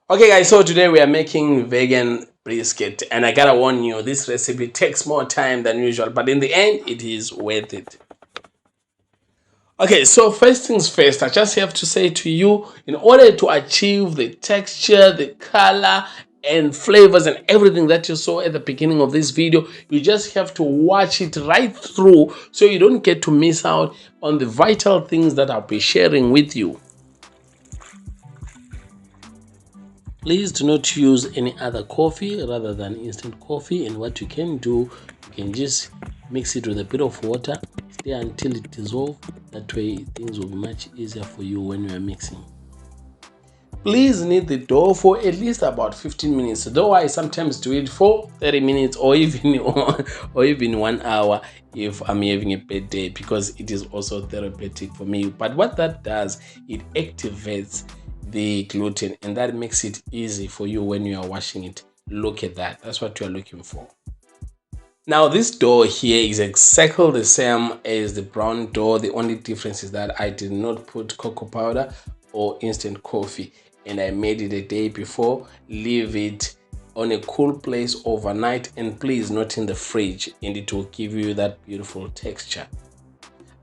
Okay guys, so today we are making vegan brisket, and I gotta warn you, this recipe takes more time than usual, but in the end it is worth it. Okay, so first things first, I just have to say to you, in order to achieve the texture, the color and flavors and everything that you saw at the beginning of this video, you just have to watch it right through so you don't get to miss out on the vital things that I'll be sharing with you. Please do not use any other coffee rather than instant coffee, and what you can do, you can just mix it with a bit of water, stay until it dissolves. That way things will be much easier for you when you are mixing. Please knead the dough for at least about 15 minutes, though I sometimes do it for 30 minutes or even or even 1 hour if I'm having a bad day, because it is also therapeutic for me. But what that does, it activates the gluten, and that makes it easy for you when you are washing it. Look at that. That's what you are looking for. Now this dough here is exactly the same as the brown dough. The only difference is that I did not put cocoa powder or instant coffee, and I made it a day before. Leave it on a cool place overnight, and please not in the fridge, and it will give you that beautiful texture.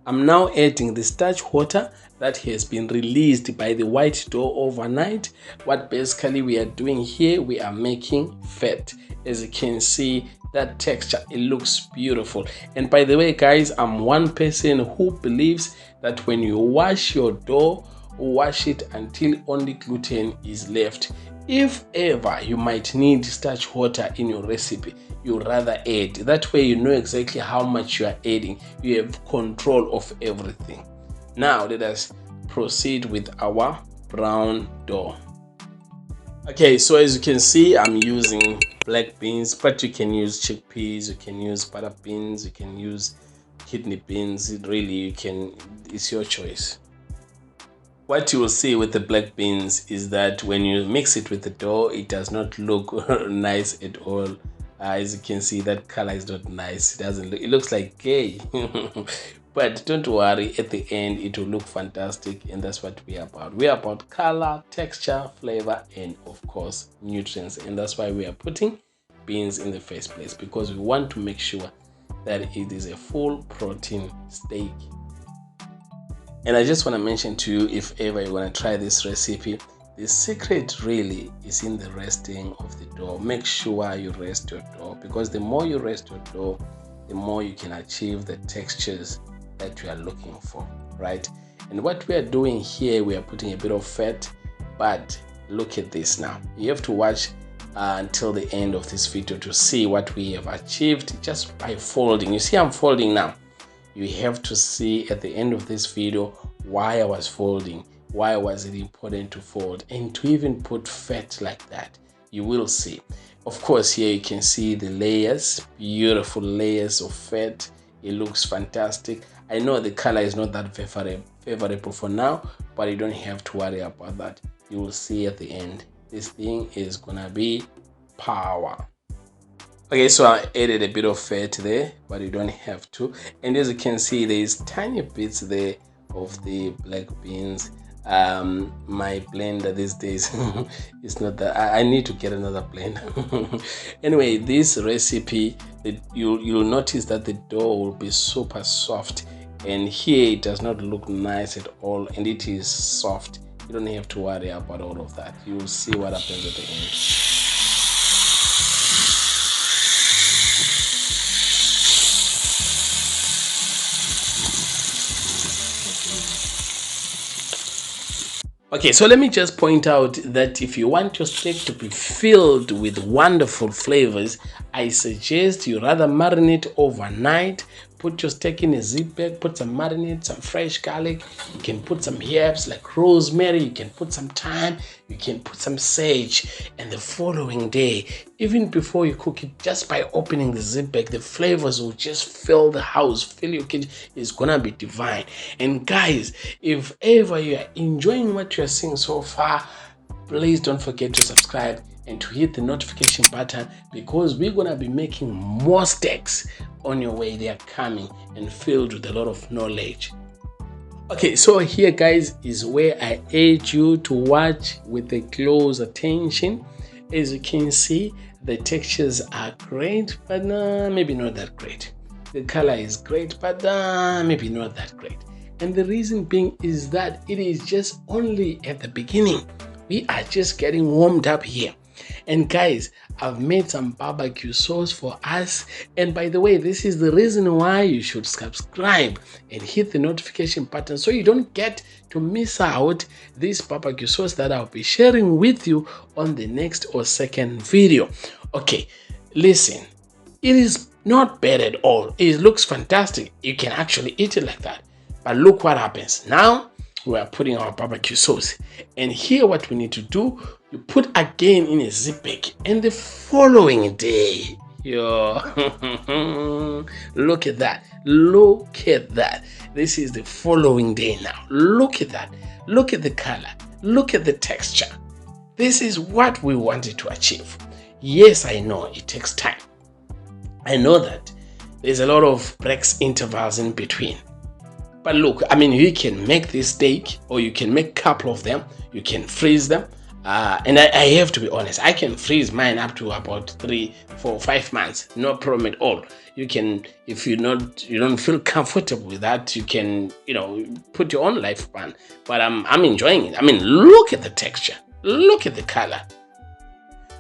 I'm now adding the starch water that has been released by the white dough overnight. What basically we are doing here, we are making fat. As you can see, that texture, it looks beautiful. And by the way guys, I'm one person who believes that when you wash your dough, wash it until only gluten is left. If ever you might need starch water in your recipe, you rather add. That way you know exactly how much you are adding. You have control of everything. Now let us proceed with our brown dough. Okay, so as you can see, I'm using black beans, but you can use chickpeas, you can use butter beans, you can use kidney beans. It's your choice. What you will see with the black beans is that when you mix it with the dough, it does not look nice at all. As you can see, that color is not nice. It looks like gay. But don't worry, at the end it will look fantastic, and that's what we are about. We are about color, texture, flavor, and of course nutrients, and that's why we are putting beans in the first place, because we want to make sure that it is a full protein steak. And I just want to mention to you, if ever you want to try this recipe, the secret really is in the resting of the dough. Make sure you rest your dough, because the more you rest your dough, the more you can achieve the textures that you are looking for, right? And what we are doing here, we are putting a bit of fat, but look at this now. You have to watch until the end of this video to see what we have achieved just by folding. You see, I'm folding now. You have to see at the end of this video why I was folding, why was it important to fold, and to even put fat like that. You will see. Of course, here you can see the layers, beautiful layers of fat. It looks fantastic. I know the color is not that favorable for now, but you don't have to worry about that. You will see at the end. This thing is gonna be power. Okay, so I added a bit of fat there, but you don't have to. And as you can see, there's tiny bits there of the black beans. My blender these days it's not that I need to get another blender. Anyway, this recipe, you'll notice that the dough will be super soft, and here it does not look nice at all, and it is soft. You don't have to worry about all of that. You'll see what happens at the end. Okay, so let me just point out that if you want your steak to be filled with wonderful flavors, I suggest you rather marinate overnight. Put your steak in a zip bag, put some marinade, some fresh garlic. You can put some herbs like rosemary, you can put some thyme, you can put some sage. And the following day, even before you cook it, just by opening the zip bag, the flavors will just fill the house, fill your kitchen. It's gonna be divine. And guys, if ever you are enjoying what you're seeing so far, please don't forget to subscribe and to hit the notification button, because we're gonna be making more steaks on your way. They are coming and filled with a lot of knowledge. Okay, so here guys is where I urge you to watch with a close attention. As you can see, the textures are great, but maybe not that great. The color is great, but maybe not that great. And the reason being is that it is just only at the beginning. We are just getting warmed up here. And guys, I've made some barbecue sauce for us. And by the way, this is the reason why you should subscribe and hit the notification button so you don't get to miss out this barbecue sauce that I'll be sharing with you on the next or second video. Okay, listen, it is not bad at all. It looks fantastic. You can actually eat it like that. But look what happens. Now we are putting our barbecue sauce. And here what we need to do, you put again in a zip bag. And the following day, look at that. Look at that. This is the following day now. Look at that. Look at the color. Look at the texture. This is what we wanted to achieve. Yes, I know it takes time. I know that there's a lot of breaks intervals in between. But look, I mean, you can make this steak or you can make a couple of them. You can freeze them. And I have to be honest, I can freeze mine up to about 3, 4, 5 months. No problem at all. You can, if you don't feel comfortable with that, you can, put your own lifespan. But I'm enjoying it. I mean, look at the texture. Look at the color.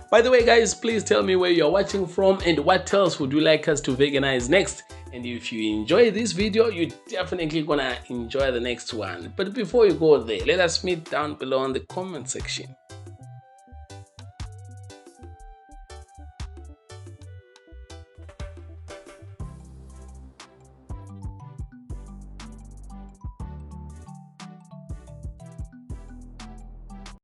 By the way, guys, please tell me where you're watching from and what else would you like us to veganize next. And if you enjoy this video, you're definitely gonna enjoy the next one. But before you go there, let us meet down below in the comment section.